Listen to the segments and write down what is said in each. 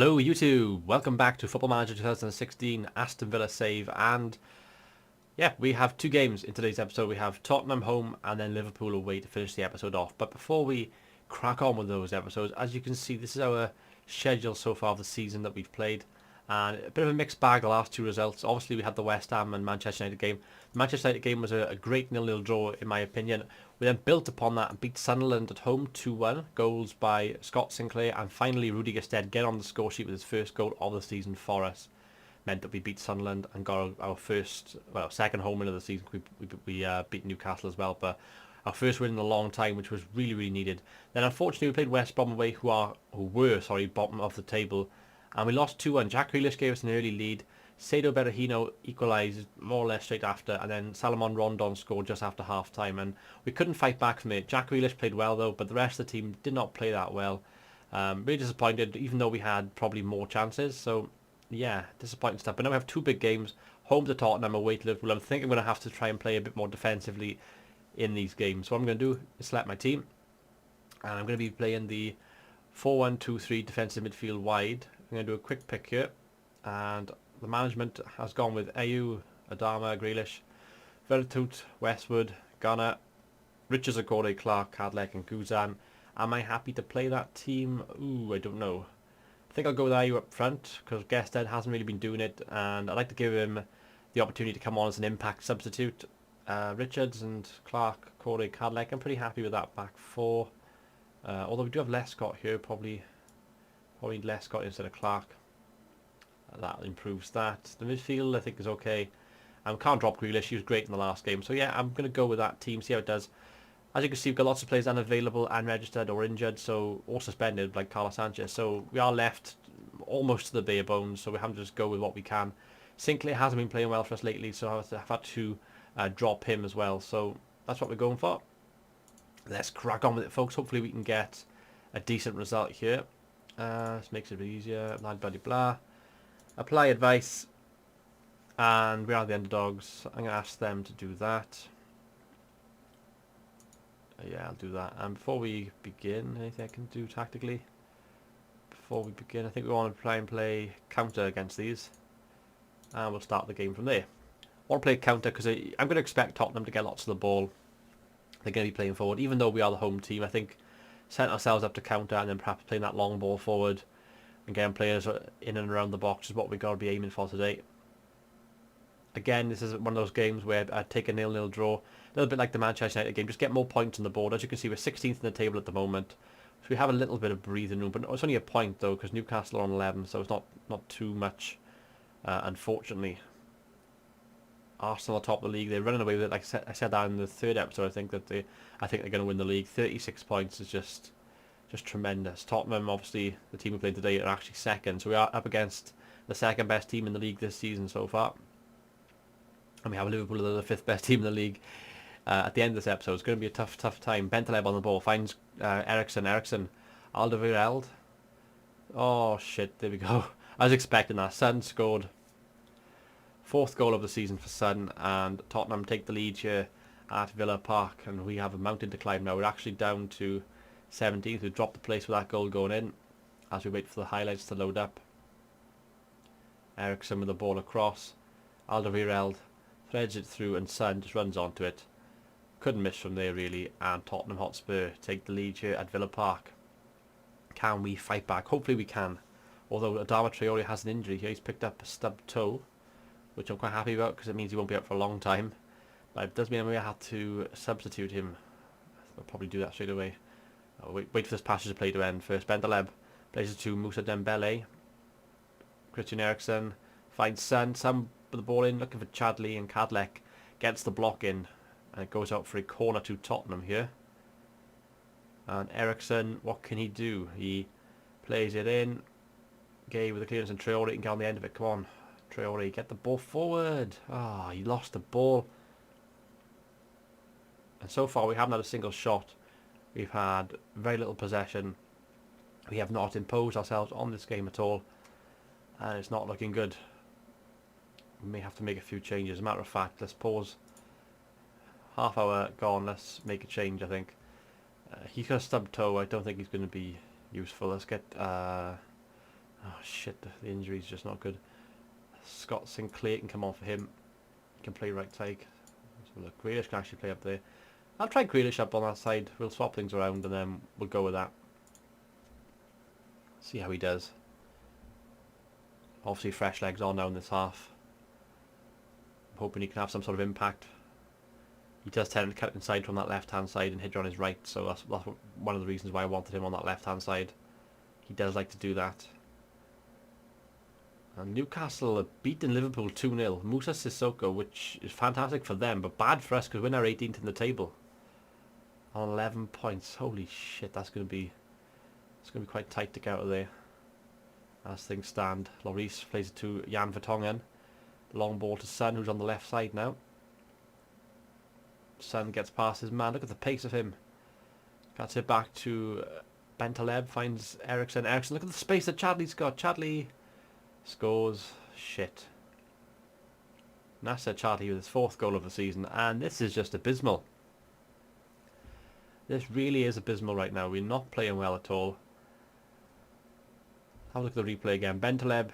Hello YouTube, welcome back to Football Manager 2016 Aston Villa save, and yeah, we have two games in today's episode. We have Tottenham home and then Liverpool away to finish the episode off. But before we crack on with those episodes, as you can see, this is our schedule so far of the season that we've played, and a bit of a mixed bag the last two results. Obviously we had the West Ham and Manchester United game. The Manchester United game was a great 0-0 draw in my opinion. We then built upon that and beat Sunderland at home 2-1, goals by Scott Sinclair, and finally Rudy Gestede get on the score sheet with his first goal of the season for us. Meant that we beat Sunderland and got our first, well, second home win of the season. We beat Newcastle as well, but our first win in a long time, which was really needed. Then unfortunately we played West Brom away, who were bottom of the table, and we lost 2-1. Jack Grealish gave us an early lead. Saido Berahino equalised more or less straight after, and then Salomon Rondon scored just after half time, and we couldn't fight back from it. Jack Grealish played well though, but the rest of the team did not play that well. Really disappointed, even though we had probably more chances. So yeah, disappointing stuff. But now we have two big games: home to Tottenham, away to Liverpool. I think I'm going to have to try and play a bit more defensively in these games. So what I'm going to do is select my team, and I'm going to be playing the 4-1-2-3 defensive midfield wide. I'm going to do a quick pick here, and the management has gone with Ayew, Adama, Grealish, Veretout, Westwood, Gunner, Richards, Akorde, Clark, Cadleck and Guzan. Am I happy to play that team? Ooh, I don't know. I think I'll go with Ayew up front because Gestede hasn't really been doing it, and I'd like to give him the opportunity to come on as an impact substitute. Richards and Clark, Akorde, Cadleck, I'm pretty happy with that back four. Although we do have Lescott here, probably Lescott instead of Clark. That improves that. The midfield I think is okay. Can't drop Grealish, he was great in the last game. So yeah, I'm going to go with that team, see how it does. As you can see, we've got lots of players unavailable, unregistered or injured, or suspended, like Carlos Sanchez. So we are left almost to the bare bones, so we have to just go with what we can. Sinclair hasn't been playing well for us lately, so I've had to drop him as well. So that's what we're going for. Let's crack on with it, folks. Hopefully we can get a decent result here. This makes it a bit easier. Blah, blah, blah. Apply advice, and we are the underdogs. I'm going to ask them to do that. Yeah, I'll do that. And before we begin, anything I can do tactically? Before we begin, I think we want to try and play counter against these, and we'll start the game from there. I want to play counter because I'm going to expect Tottenham to get lots of the ball. They're going to be playing forward, even though we are the home team. I think setting ourselves up to counter and then perhaps playing that long ball forward and getting players in and around the box is what we've got to be aiming for today. Again, this is one of those games where I'd take a 0-0 draw, a little bit like the Manchester United game, just get more points on the board. As you can see, we're 16th in the table at the moment, so we have a little bit of breathing room, but it's only a point though, because Newcastle are on 11, so it's not too much, unfortunately. Arsenal are top of the league, they're running away with it. Like I said that in the third episode, I think they're going to win the league. 36 points is just tremendous. Tottenham, obviously, the team we played today, are actually second, so we are up against the second best team in the league this season so far. And we have Liverpool, the fifth best team in the league at the end of this episode. It's going to be a tough time. Bentaleb on the ball, finds Eriksen, Alderweireld. Oh shit, there we go. I was expecting that. Son scored. Fourth goal of the season for Son, and Tottenham take the lead here at Villa Park, and we have a mountain to climb now. We're actually down to 17th. We dropped the place with that goal going in as we wait for the highlights to load up. Eriksen with the ball across. Alderweireld threads it through, and Son just runs onto it. Couldn't miss from there really, and Tottenham Hotspur take the lead here at Villa Park. Can we fight back? Hopefully we can. Although Adama Traore has an injury here. He's picked up a stubbed toe, which I'm quite happy about because it means he won't be out for a long time. But it does mean I may have to substitute him. I'll probably do that straight away. I'll wait for this passage of play to end first. Bentaleb plays it to Moussa Dembele. Christian Eriksen finds Son. Son with the ball in, looking for Chadley, and Cadleck gets the block in, and it goes out for a corner to Tottenham here. And Eriksen, what can he do? He plays it in. Gay with the clearance, and Traore can get on the end of it. Come on, Traore, get the ball forward. Ah, he lost the ball. And so far we haven't had a single shot. We've had very little possession. We have not imposed ourselves on this game at all, and it's not looking good. We may have to make a few changes. As a matter of fact, let's pause. Half hour gone, let's make a change, I think. He's got a stubbed toe. I don't think he's going to be useful. Let's get Oh shit, the injury's just not good. Scott Sinclair can come on for him. He can play right side. So look, Grealish can actually play up there. I'll try Grealish up on that side. We'll swap things around and then we'll go with that. See how he does. Obviously fresh legs on now in this half. I'm hoping he can have some sort of impact. He does tend to cut inside from that left hand side and hit on his right, so that's one of the reasons why I wanted him on that left hand side. He does like to do that. And Newcastle have beaten Liverpool 2-0. Musa Sissoko, which is fantastic for them, but bad for us because we're now 18th in the table. On 11 points. Holy shit, it's going to be quite tight to get out of there. As things stand, Lloris plays it to Jan Vertonghen. Long ball to Son, who's on the left side now. Son gets past his man. Look at the pace of him. Gets it back to Bentaleb. Finds Ericsson. Ericsson, look at the space that Chadley's got. Chadley scores. Shit. Nasser Chadley with his 4th goal of the season. And this is just abysmal. This really is abysmal right now. We're not playing well at all. Have a look at the replay again. Bentaleb,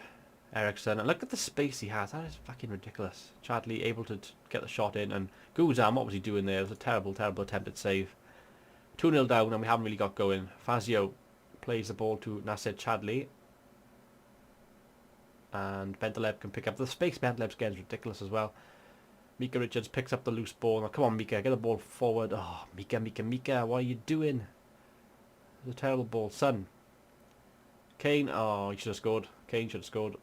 Ericsson, and look at the space he has. That is fucking ridiculous. Chadley able to get the shot in, and Guzan, what was he doing there? It was a terrible, terrible attempted save. 2-0 down, and we haven't really got going. Fazio plays the ball to Nasser Chadley, and Bentaleb can pick up the space. Bentaleb's getting is ridiculous as well. Mika Richards picks up the loose ball. Now, come on, Mika, get the ball forward. Oh, Mika, what are you doing? It's a terrible ball. Son. Kane, oh, he should have scored. Kane should have scored.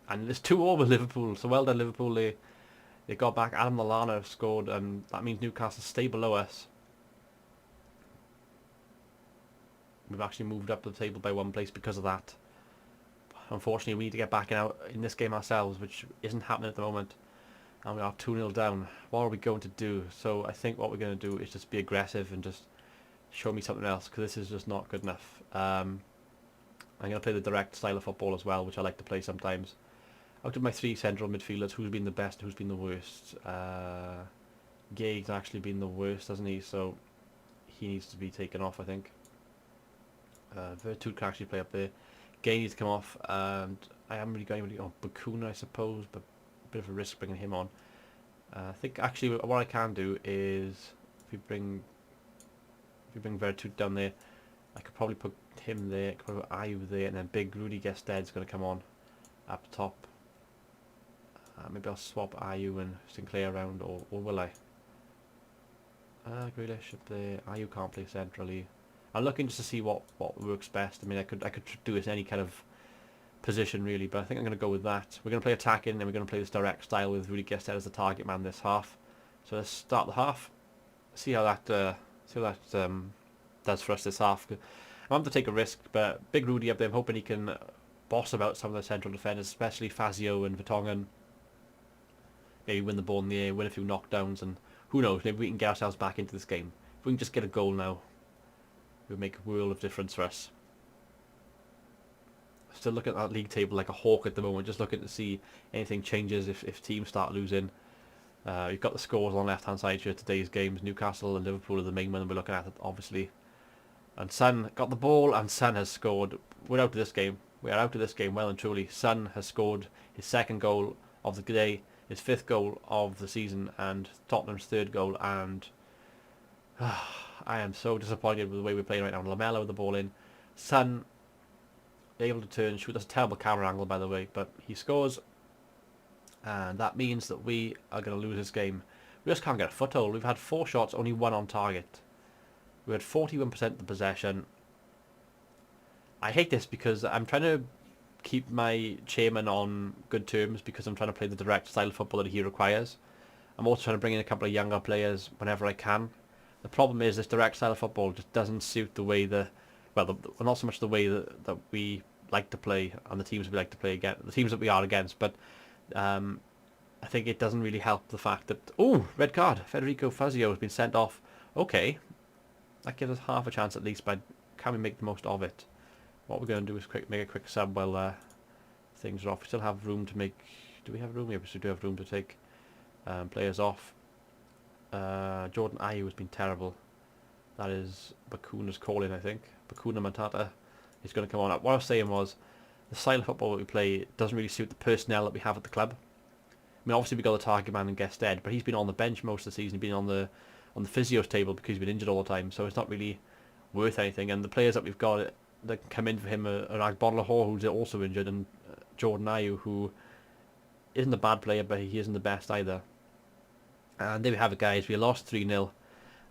And there's 2-2 with Liverpool, so well done Liverpool. They got back. Adam Lallana scored, and that means Newcastle stay below us. We've actually moved up the table by 1 place because of that. Unfortunately, we need to get back in this game ourselves, which isn't happening at the moment. And we are 2-0 down. What are we going to do? So I think what we're going to do is just be aggressive and just show me something else, because this is just not good enough. I'm going to play the direct style of football as well, which I like to play sometimes. Out of my 3 central midfielders, who's been the best, who's been the worst? Gay's actually been the worst, hasn't he? So he needs to be taken off, I think. Vertut can actually play up there. Gay needs to come off, and I haven't really got anybody on. Bakuna, I suppose, but a bit of a risk bringing him on. I think actually what I can do is, if we bring Vertut down there, I could probably put him there, I could probably put Ayew there, and then Big Rudy Gested's going to come on up top. Maybe I'll swap Ayew and Sinclair around, or will I? Grealish up there. Ayew can't play centrally. I'm looking just to see what works best. I mean, I could do it in any kind of position really, but I think I'm going to go with that. We're going to play attacking, and we're going to play this direct style with Rudy Gested as the target man this half. So let's start the half. See how that does for us this half. I'm going to take a risk, but Big Rudy up there, I'm hoping he can boss about some of the central defenders, especially Fazio and Vertonghen. Maybe win the ball in the air, win a few knockdowns, and who knows, maybe we can get ourselves back into this game. If we can just get a goal now, it would make a world of difference for us. Still looking at that league table like a hawk at the moment, just looking to see anything changes if teams start losing. You've got the scores on the left hand side here today's games. Newcastle and Liverpool are the main one we're looking at, obviously. And Son got the ball, and Son has scored. We're out of this game. We are out of this game well and truly. Son has scored his 2nd goal of the day, his 5th goal of the season, and Tottenham's 3rd goal. And I am so disappointed with the way we're playing right now. Lamella with the ball in. Son able to turn, shoot. That's a terrible camera angle, by the way, but he scores, and that means that we are going to lose this game. We just can't get a foothold. We've had 4 shots, only 1 on target. We had 41% of the possession. I hate this because I'm trying to keep my chairman on good terms, because I'm trying to play the direct style of football that he requires. I'm also trying to bring in a couple of younger players whenever I can. The problem is this direct style of football just doesn't suit the way not so much the way that we like to play and the teams we like to play against, the teams that we are against, but I think it doesn't really help the fact that, oh, red card, Federico Fazio has been sent off. Okay, that gives us half a chance at least, but can we make the most of it? What we're going to do is make a quick sub while things are off. We still have room to make, do we have room? Yes, we do have room to take players off. Jordan Ayew has been terrible. That is Bakuna's calling, I think. Bakuna Matata is going to come on up. What I was saying was, the style of football that we play doesn't really suit the personnel that we have at the club. I mean, obviously we got the target man and Guested, but he's been on the bench most of the season. He's been on the physio's table because he's been injured all the time, so it's not really worth anything. And the players that we've got that come in for him are Agbontloho, who's also injured, and Jordan Ayew, who isn't a bad player, but he isn't the best either. And there we have it, guys. We lost 3-0.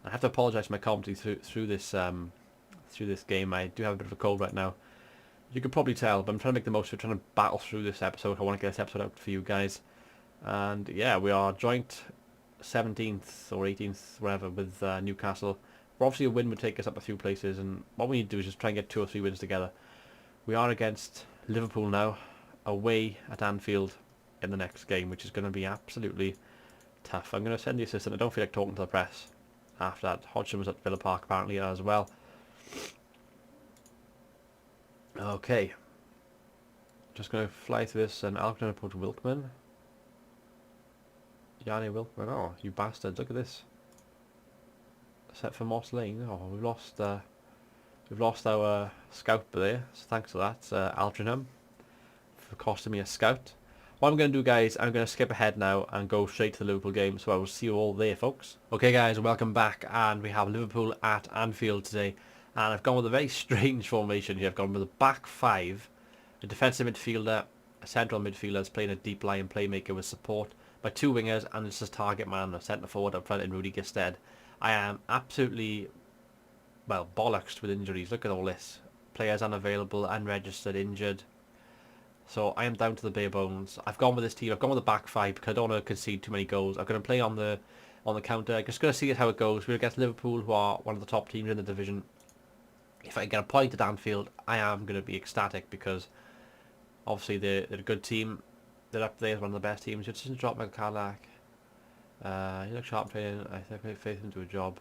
I have to apologise for my commentary through this game. I do have a bit of a cold right now. You can probably tell, but I'm trying to make the most of it, trying to battle through this episode. I want to get this episode out for you guys. And yeah, we are joint 17th or 18th, whatever, with Newcastle. But obviously a win would take us up a few places, and what we need to do is just try and get 2 or 3 wins together. We are against Liverpool now, away at Anfield in the next game, which is going to be absolutely tough. I'm going to send the assistant. I don't feel like talking to the press after that. Hodgson was at Villa Park apparently as well. Okay. Just going to fly through this, and Alkmaar put Wilkman. Yanni Wilkman. Oh, you bastards. Look at this. Set for Moss Lane. Oh, we've lost our scout there. So thanks for that, Aldrinham, for costing me a scout. What I'm going to do, guys, I'm going to skip ahead now and go straight to the Liverpool game. So I will see you all there, folks. Okay, guys, welcome back. And we have Liverpool at Anfield today. And I've gone with a very strange formation here. I've gone with a back 5, a defensive midfielder, a central midfielder that's playing a deep line playmaker with support by 2 wingers, and it's just target man, a centre forward up front in Rudy Guested. I am absolutely, well, bollocksed with injuries. Look at all this. Players unavailable, unregistered, injured. So I am down to the bare bones. I've gone with this team. I've gone with the back 5 because I don't want to concede too many goals. I'm going to play on the counter. I'm just going to see how it goes. We're against Liverpool, who are one of the top teams in the division. If I get a point at Anfield, I am going to be ecstatic because obviously they're a good team. They're up there as one of the best teams. It doesn't drop Michael Carlack. He looks sharp training. I think I faith him to a job.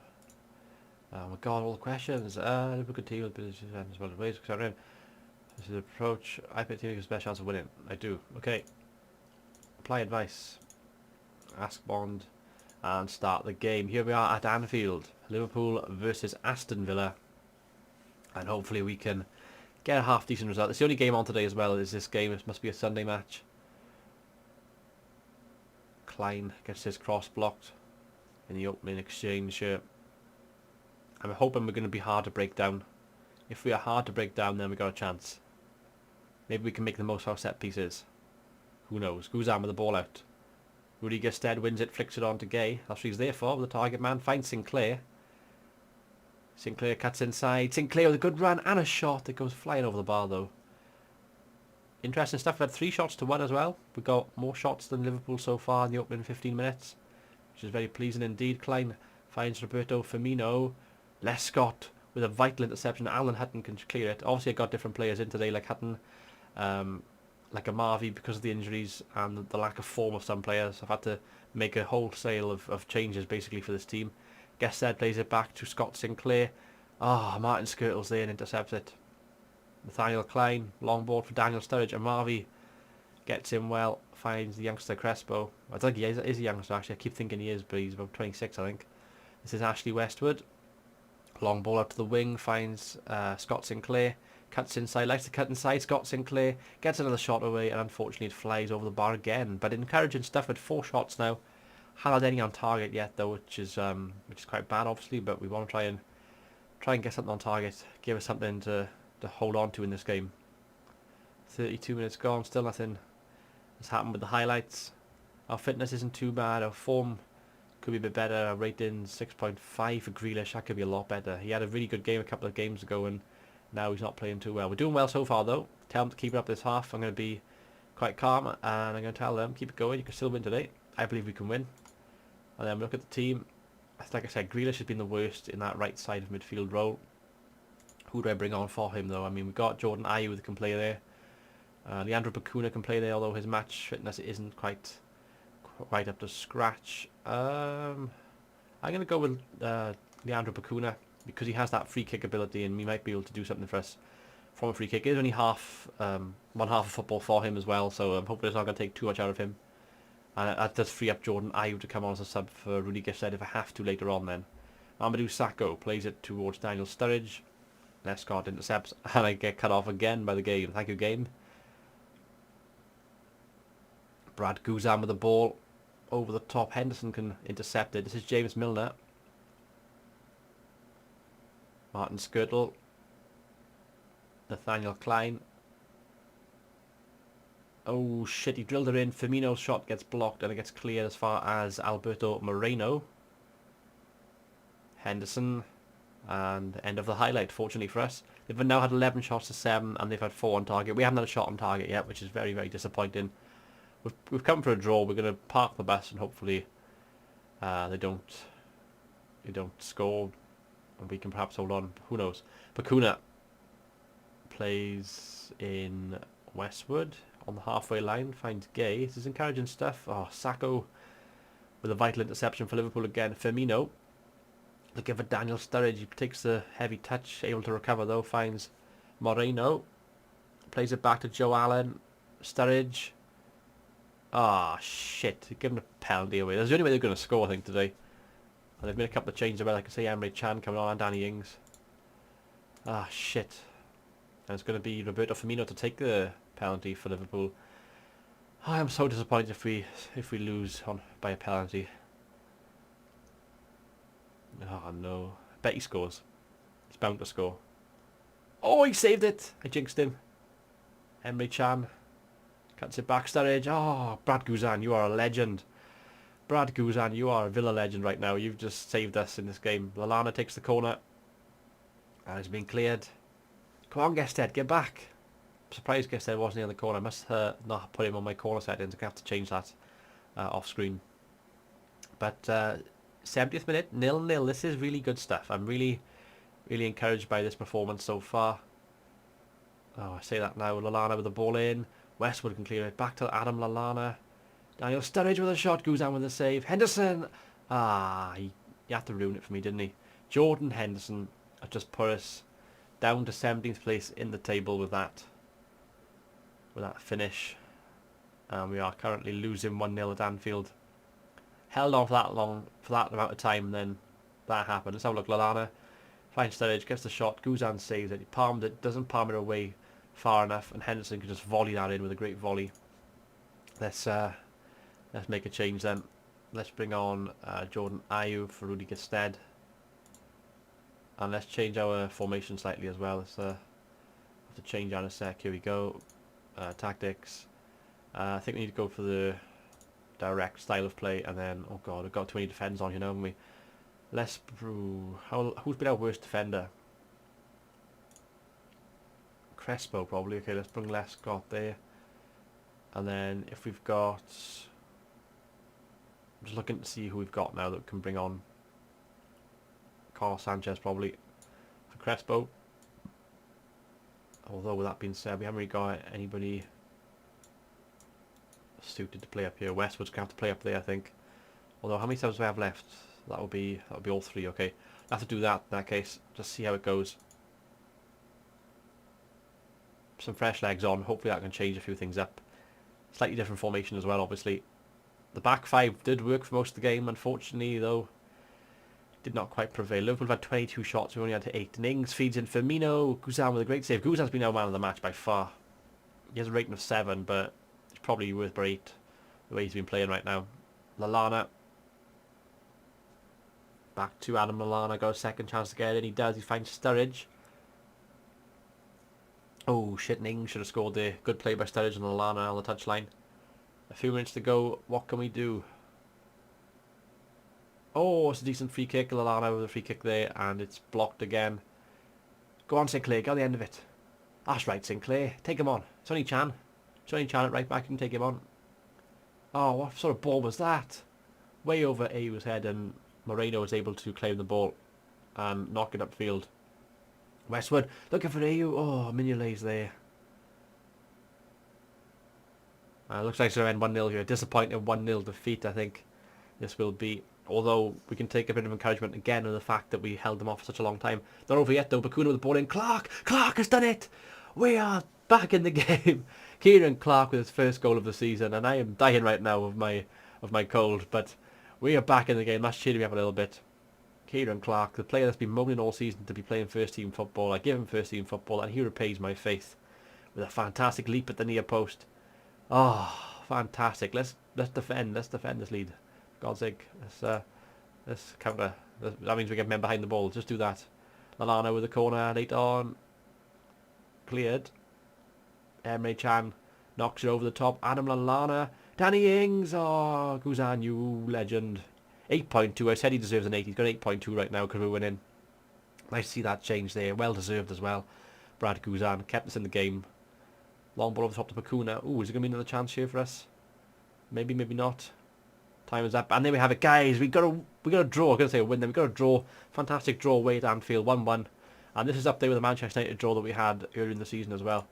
Oh my god, all the questions. Liverpool good team with business as well as ways. This is the approach. I pick team with the best chance of winning. I do. Okay. Apply advice. Ask Bond. And start the game. Here we are at Anfield. Liverpool versus Aston Villa. And hopefully we can get a half decent result. It's the only game on today as well. Is this game? It must be a Sunday match. Klein gets his cross blocked in the opening exchange here. I'm hoping we're going to be hard to break down. If we are hard to break down, then we got a chance. Maybe we can make the most of our set pieces. Who knows? Guzan with the ball out. Rudy Guested wins it, flicks it on to Gay. That's what he's there for. The target man finds Sinclair. Sinclair cuts inside. Sinclair with a good run and a shot that goes flying over the bar though. Interesting stuff. We've had 3 shots to 1 as well. We've got more shots than Liverpool so far in the opening 15 minutes, which is very pleasing indeed. Klein finds Roberto Firmino. Lescott with a vital interception. Alan Hutton can clear it. Obviously I got different players in today like Hutton, like Amavi because of the injuries and the lack of form of some players. I've had to make a wholesale of changes basically for this team. Guested plays it back to Scott Sinclair. Martin Skirtle's there and intercepts it. Nathaniel Klein, long ball for Daniel Sturridge. Amavi gets in well, finds the youngster Crespo. I think he is a youngster actually. I keep thinking he is, but he's about 26 I think. This is Ashley Westwood. Long ball out to the wing, finds Scott Sinclair. Cuts inside, likes to cut inside. Scott Sinclair gets another shot away, and unfortunately it flies over the bar again. But encouraging stuff with 4 shots now. Haven't had any on target yet though, which is quite bad obviously. But we want to try and get something on target, give us something to hold on to in this game. 32 minutes gone, still nothing has happened with the highlights. Our fitness isn't too bad. Our form could be a bit better. Our rating 6.5 for Grealish. That could be a lot better. He had a really good game a couple of games ago, and now he's not playing too well. We're doing well so far though. Tell him to keep it up this half. I'm going to be quite calm, and I'm going to tell them keep it going. You can still win today. I believe we can win. And then look at the team. Like I said, Grealish has been the worst in that right side of midfield role. Who do I bring on for him though? I mean, we've got Jordan Ayew that can play there. Leandro Bacuna can play there, although his match fitness isn't quite up to scratch. I'm going to go with Leandro Bacuna because he has that free kick ability, and we might be able to do something for us from a free kick. It is only one half of football for him as well, so I'm hoping it's not going to take too much out of him. And that does free up Jordan Ayew to come on as a sub for Rudy Guested if I have to later on then. Amadou Sakho plays it towards Daniel Sturridge. Lescott intercepts, and I get cut off again by the game. Thank you, game. Brad Guzan with the ball over the top. Henderson can intercept it. This is James Milner. Martin Skirtle. Nathaniel Klein. Oh shit, he drilled it in. Firmino's shot gets blocked and it gets cleared as far as Alberto Moreno. Henderson. And end of the highlight, fortunately for us. They've now had 11 shots to 7 and they've had 4 on target. We haven't had a shot on target yet, which is very, very disappointing. We've come for a draw. We're going to park the bus and hopefully they don't score and we can perhaps hold on. Who knows? Bakuna plays in Westwood on the halfway line, finds Gay. This is encouraging stuff. Oh, Sacco with a vital interception for Liverpool again. Firmino looking for Daniel Sturridge. He takes the heavy touch, able to recover though, finds Moreno. Plays it back to Joe Allen. Sturridge. Ah, shit. They've given a penalty away. That's the only way they're going to score, I think, today. And they've made a couple of changes about, I can see Emre Can coming on and Danny Ings. Ah, shit. And it's going to be Roberto Firmino to take the penalty for Liverpool. I am so disappointed if we lose by a penalty. Oh no. I bet he scores. He's bound to score. Oh, he saved it. I jinxed him. Emre Can cuts it back. Sturridge. Oh, Brad Guzan, you are a legend. Brad Guzan, you are a Villa legend right now. You've just saved us in this game. Lallana takes the corner. And it's been cleared. Come on, Gested, get back. I'm surprised Gested wasn't in the corner. I must not put him on my corner settings. I'm going to have to change that off screen. But 70th minute, 0-0. This is really good stuff. I'm really, really encouraged by this performance so far. Oh, I say that now. Lallana with the ball in. Westwood can clear it. Back to Adam Lallana. Daniel Sturridge with a shot. Guzan with a save. Henderson. Ah, he had to ruin it for me, didn't he? Jordan Henderson has just put us down to 17th place in the table with that finish. And we are currently losing 1-0 at Anfield. Held on for that amount of time, and then that happened. Let's have a look. Lallana finds Sturridge, gets the shot. Guzan saves it. He palmed it, doesn't palm it away far enough, and Henderson can just volley that in with a great volley. Let's make a change then. Let's bring on Jordan Ayew for Rudy Gested. And let's change our formation slightly as well. Let's have to change on a sec. Here we go. Tactics. I think we need to go for the direct style of play, and then, oh god, we've got 20 defenders on, you know, haven't we? Who's been our worst defender? Crespo, probably. Okay, let's bring Lescott there. And then if we've got... I'm just looking to see who we've got now that can bring on. Carlos Sanchez, probably, for Crespo. Although, with that being said, we haven't really got anybody suited to play up here. Westwood's going to have to play up there, I think. Although, how many subs do we have left? That will be all 3, okay. I'll have to do that in that case. Just see how it goes. Some fresh legs on. Hopefully that can change a few things up. Slightly different formation as well, obviously. The back 5 did work for most of the game. Unfortunately, though, did not quite prevail. Liverpool have had 22 shots. We only had 8. And Ings feeds in Firmino. Guzan with a great save. Guzan's been our man of the match by far. He has a rating of 7, but it's probably worth about 8 the way he's been playing right now. Lallana. Back to Adam Lallana. Got a second chance to get in. He does. He finds Sturridge. Oh shit, Ings should have scored there. Good play by Sturridge and Lallana on the touchline. A few minutes to go. What can we do? Oh, it's a decent free kick. Lallana with a free kick there, and it's blocked again. Go on, Sinclair. Get on the end of it. That's right, Sinclair. Take him on. It's only Chan. It's only Chan at right back. You can take him on. Oh, what sort of ball was that? Way over Ayew's head, and Moreno was able to claim the ball and knock it upfield. Westwood looking for Ayew. Oh, Mignolet's there. Looks like it's going to end 1-0 here. Disappointing 1-0 defeat, I think this will be. Although we can take a bit of encouragement again in the fact that we held them off for such a long time. Not over yet though. Bakuna with the ball in. Clark has done it. We are back in the game. Kieran Clark with his first goal of the season, and I am dying right now of my cold. But we are back in the game. That's cheering me up a little bit. Kieran Clark, the player that's been moaning all season to be playing first team football. I give him first team football, and he repays my faith with a fantastic leap at the near post. Oh, fantastic. Let's defend. Let's defend this lead. For God's sake. Let's counter. That means we get men behind the ball. Just do that. Lallana with the corner. Late on. Cleared. Emre Can knocks it over the top. Adam Lallana. Danny Ings. Oh, Guzan, you legend. 8.2. I said he deserves an 8. He's got 8.2 right now because we're winning. Nice to see that change there. Well deserved as well. Brad Guzan kept us in the game. Long ball over the top to Pacuna. Ooh, is there going to be another chance here for us? Maybe, maybe not. Time is up. And there we have it, guys. We got a draw. I was going to say a win then. We got a draw. Fantastic draw away at Anfield. 1-1. And this is up there with the Manchester United draw that we had earlier in the season as well.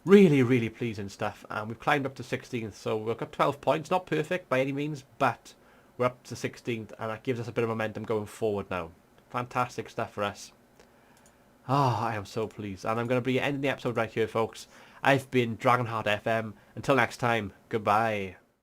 Really, really pleasing stuff. And we've climbed up to 16th. So we've got 12 points. Not perfect by any means, but we're up to 16th. And that gives us a bit of momentum going forward now. Fantastic stuff for us. Ah, I am so pleased. And I'm going to be ending the episode right here, folks. I've been DragonheartFM. Until next time, goodbye.